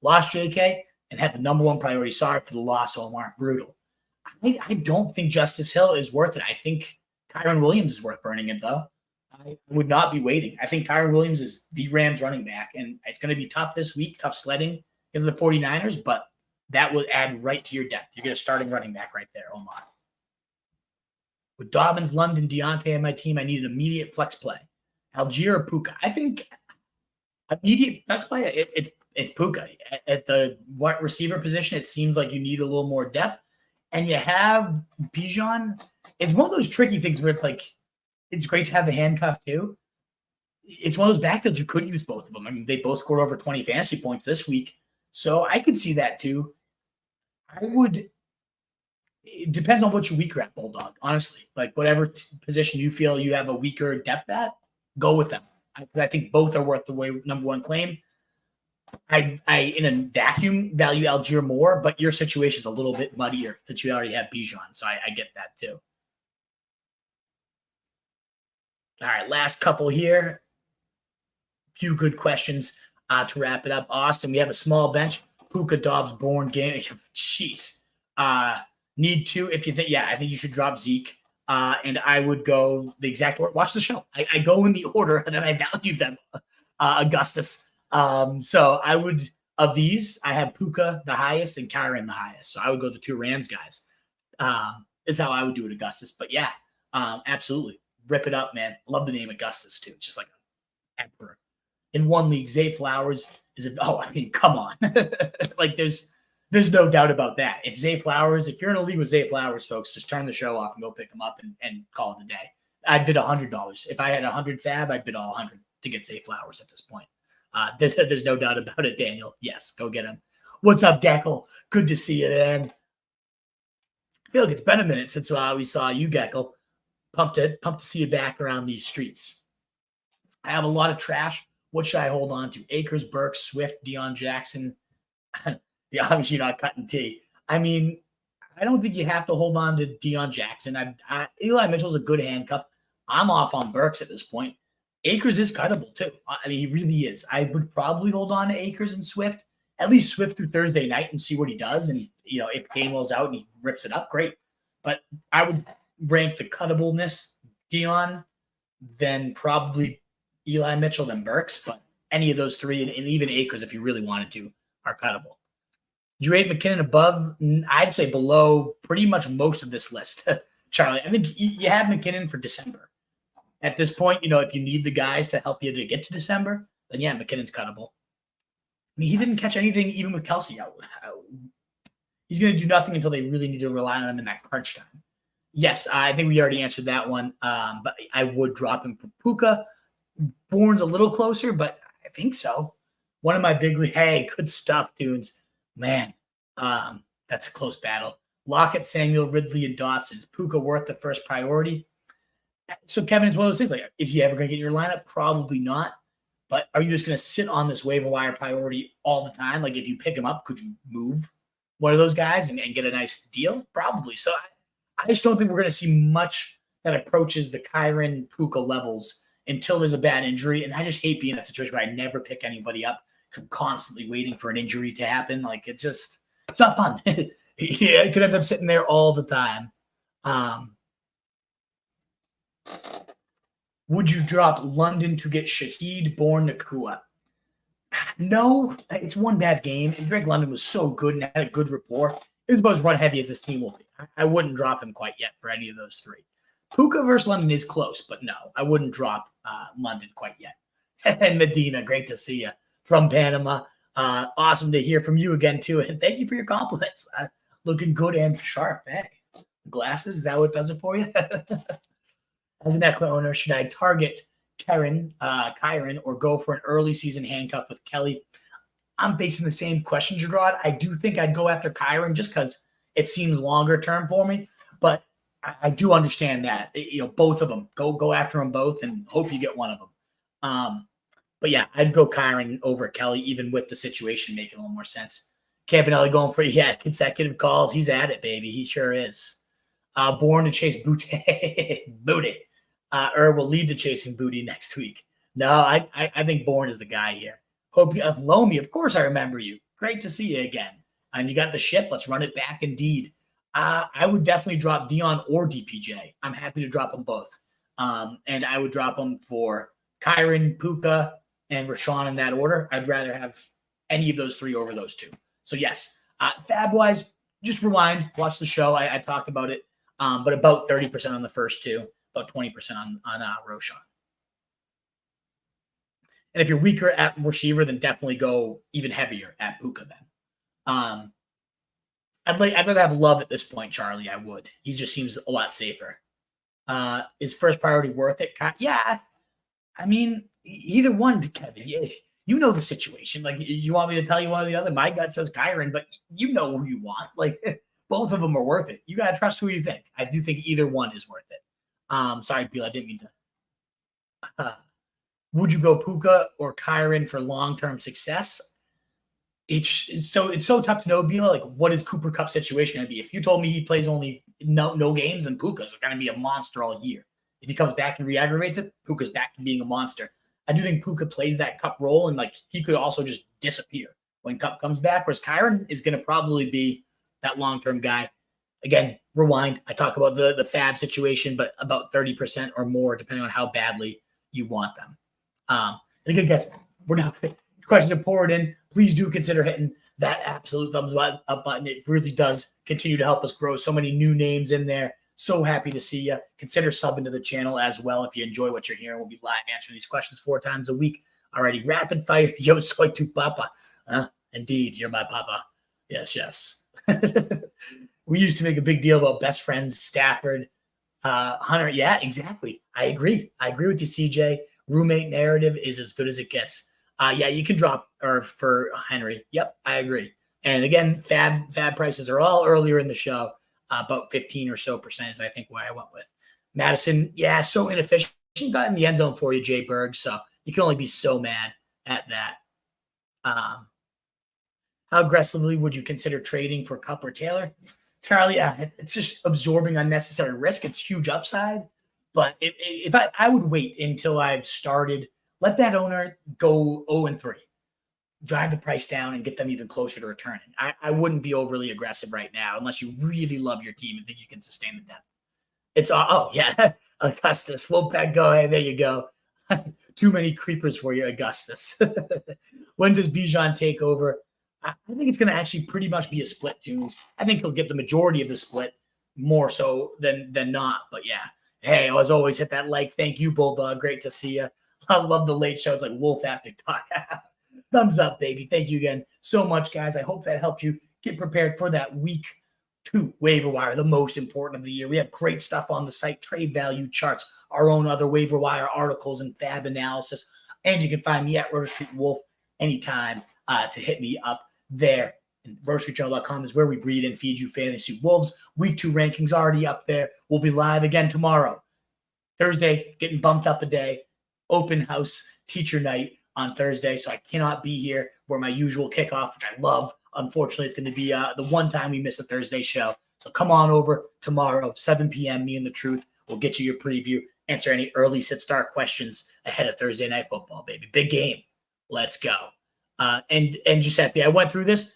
Lost JK and had the number 1 priority. Sorry for the loss, Omar. Brutal. I don't think Justice Hill is worth it. I think Kyren Williams is worth burning it though. I would not be waiting. I think Kyren Williams is the Rams running back, and it's going to be tough this week, tough sledding because of the 49ers, but that will add right to your depth. You're going to starting running back right there, Omar. With Dobbins, London, Deontay on my team, I need an immediate flex play. Allgeier or Puka? I think immediate flex play, it's Puka. At the wide receiver position, it seems like you need a little more depth, and you have Bijan. It's one of those tricky things where it's great to have the handcuff too. It's one of those backfields you could use both of them. I mean, they both scored over 20 fantasy points this week. So I could see that too. It depends on what your weaker at, Bulldog, honestly. Like whatever position you feel you have a weaker depth at, go with them. I think both are worth the number 1 claim. I in a vacuum value Allgeier more, but your situation is a little bit muddier since you already have Bijan. So I get that too. All right, last couple here. Few good questions to wrap it up. Austin, we have a small bench. Puka, Doubs, Bourne, Gainwell. Jeez. Need to, if you think, I think you should drop Zeke. And I would go the exact order. Watch the show. I go in the order and then I value them, Augustus. So I would, of these, I have Puka the highest and Kyren the highest. So I would go the 2 Rams guys. Is how I would do it, Augustus. But absolutely. Rip it up, man. Love the name Augustus, too. It's just like an emperor. In one league, Zay Flowers come on. Like, there's no doubt about that. If you're in a league with Zay Flowers, folks, just turn the show off and go pick him up and call it a day. I'd bid $100. If I had 100 FAAB, I'd bid all 100 to get Zay Flowers at this point. There's no doubt about it, Daniel. Yes, go get him. What's up, Geckel? Good to see you, man. I feel like it's been a minute since we saw you, Geckel. Pumped to see you back around these streets. I have a lot of trash. What should I hold on to? Akers, Burks, Swift, Deion Jackson. You're obviously not cutting tea. I mean, I don't think you have to hold on to Deion Jackson. Eli Mitchell's a good handcuff. I'm off on Burks at this point. Akers is cuttable too. I mean, he really is. I would probably hold on to Akers and Swift, at least Swift through Thursday night and see what he does. And, if Gainwell's out and he rips it up, great. But I would rank the cuttableness Deion, then probably Eli Mitchell, then Burks. But any of those 3, and even Akers, if you really wanted to, are cuttable. Do you rate McKinnon above? I'd say below pretty much most of this list, Charlie. I think you have McKinnon for December. At this point, if you need the guys to help you to get to December, then McKinnon's cuttable. I mean, he didn't catch anything even with Kelsey out. He's going to do nothing until they really need to rely on him in that crunch time. Yes, I think we already answered that one, but I would drop him for Puka. Bourne's a little closer, but I think so. One of my big league, hey, good stuff, dudes. Man, that's a close battle. Lockett, Samuel, Ridley, and Dotson. Is Puka worth the first priority? So, Kevin, it's one of those things. Like, is he ever going to get your lineup? Probably not. But are you just going to sit on this waiver wire priority all the time? Like, if you pick him up, could you move one of those guys and get a nice deal? Probably. So, I just don't think we're going to see much that approaches the Kyren Puka levels until there's a bad injury. And I just hate being in that situation where I never pick anybody up because I'm constantly waiting for an injury to happen. Like, it's not fun. Yeah, I could end up sitting there all the time. Would you drop London to get Shaheed, Bourne, Nakua? No, it's one bad game. And Drake London was so good and had a good rapport. It was about as run heavy as this team will be. I wouldn't drop him quite yet for any of those three. Puka versus London is close, but no, I wouldn't drop London quite yet. And Medina, great to see you from Panama. Awesome to hear from you again, too. And thank you for your compliments. Looking good and sharp. Hey, glasses, is that what does it for you? As an Nakua owner, should I target Kyren or go for an early season handcuff with Kelley? I'm facing the same question, Gerard. I do think I'd go after Kyren just because it seems longer term for me. But I do understand that. Both of them. Go after them both and hope you get one of them. But yeah, I'd go Kyren over Kelley, even with the situation making a little more sense. Campanelli going for consecutive calls. He's at it, baby. He sure is. Bourne to chase Booty. Will lead to chasing Booty next week. No, I think Bourne is the guy here. Hope you Lomi. Of course, I remember you. Great to see you again. And you got the ship. Let's run it back indeed. I would definitely drop Dion or DPJ. I'm happy to drop them both. And I would drop them for Kyren, Puka, and Roschon in that order. I'd rather have any of those three over those two. So yes, FAAB-wise, just rewind, watch the show. I talked about it, but about 30% on the first two, about 20% on Roschon. And if you're weaker at receiver, then definitely go even heavier at Puka then. I'd rather have Love at this point, Charlie. I would. He just seems a lot safer. Is first priority worth it? Yeah. I mean, either one, Kevin. You know the situation. Like, you want me to tell you one or the other? My gut says Kyren, but you know who you want. Like, both of them are worth it. You got to trust who you think. I do think either one is worth it. Sorry, Bill, I didn't mean to. Would you go Puka or Kyren for long-term success? It's so tough to know, Bill. Like, what is Cooper Kupp's situation going to be? If you told me he plays only no games, then Puka's going to be a monster all year. If he comes back and re-aggravates it, Puka's back to being a monster. I do think Puka plays that Kupp role, and like he could also just disappear when Kupp comes back, whereas Kyren is going to probably be that long-term guy. Again, rewind. I talk about the FAAB situation, but about 30% or more, depending on how badly you want them. And again, guys, we're not question to pour it in. Please do consider hitting that absolute thumbs up button. It really does continue to help us grow. So many new names in there. So happy to see you. Consider subbing to the channel as well if you enjoy what you're hearing. We'll be live answering these questions 4 times a week. Alrighty, rapid fire. Yo soy tu papa. Indeed, you're my papa. Yes. We used to make a big deal about best friends, Stafford, Hunter. Yeah, exactly. I agree with you, CJ. Roommate narrative is as good as it gets. Yeah, you can drop or for Henry. Yep, I agree. And again, FAAB prices are all earlier in the show. About 15 or so percent is, I think, what I went with. Madison, yeah, so inefficient. Got in the end zone for you, Jay Berg. So you can only be so mad at that. How aggressively would you consider trading for Kupp or Taylor? Charlie, yeah, it's just absorbing unnecessary risk. It's huge upside. But if I would wait until I've started, let that owner go 0-3. Drive the price down and get them even closer to returning. I wouldn't be overly aggressive right now unless you really love your team and think you can sustain the depth. It's Augustus. Wolfpack, go ahead. There you go. Too many creepers for you, Augustus. When does Bijan take over? I think it's going to actually pretty much be a split, Tunes. I think he'll get the majority of the split more so than not. But yeah. Hey, as always, hit that like. Thank you, Bulldog. Great to see you. I love the late shows like Wolf After Talk. Thumbs up, baby. Thank you again so much, guys. I hope that helped you get prepared for that week 2 waiver wire, the most important of the year. We have great stuff on the site, trade value charts, our own other waiver wire articles and FAAB analysis. And you can find me at Roto Street Wolf anytime to hit me up there. And RocheReachAll.com is where we breed and feed you fantasy wolves. Week 2 rankings already up there. We'll be live again tomorrow. Thursday, getting bumped up a day. Open house teacher night on Thursday, so I cannot be here for my usual kickoff, which I love. Unfortunately, it's going to be the one time we miss a Thursday show. So come on over tomorrow, 7 p.m., Me and the Truth. We'll get you your preview, answer any early sit-start questions ahead of Thursday Night Football, baby. Big game. Let's go. And Giuseppe, I went through this.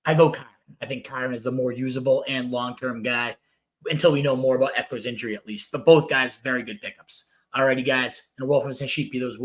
I go Kyren. I think Kyren is the more usable and long-term guy until we know more about Eckler's injury at least. But both guys, very good pickups. Alrighty, guys. And a Wolf of a Sheep, be those Wolves.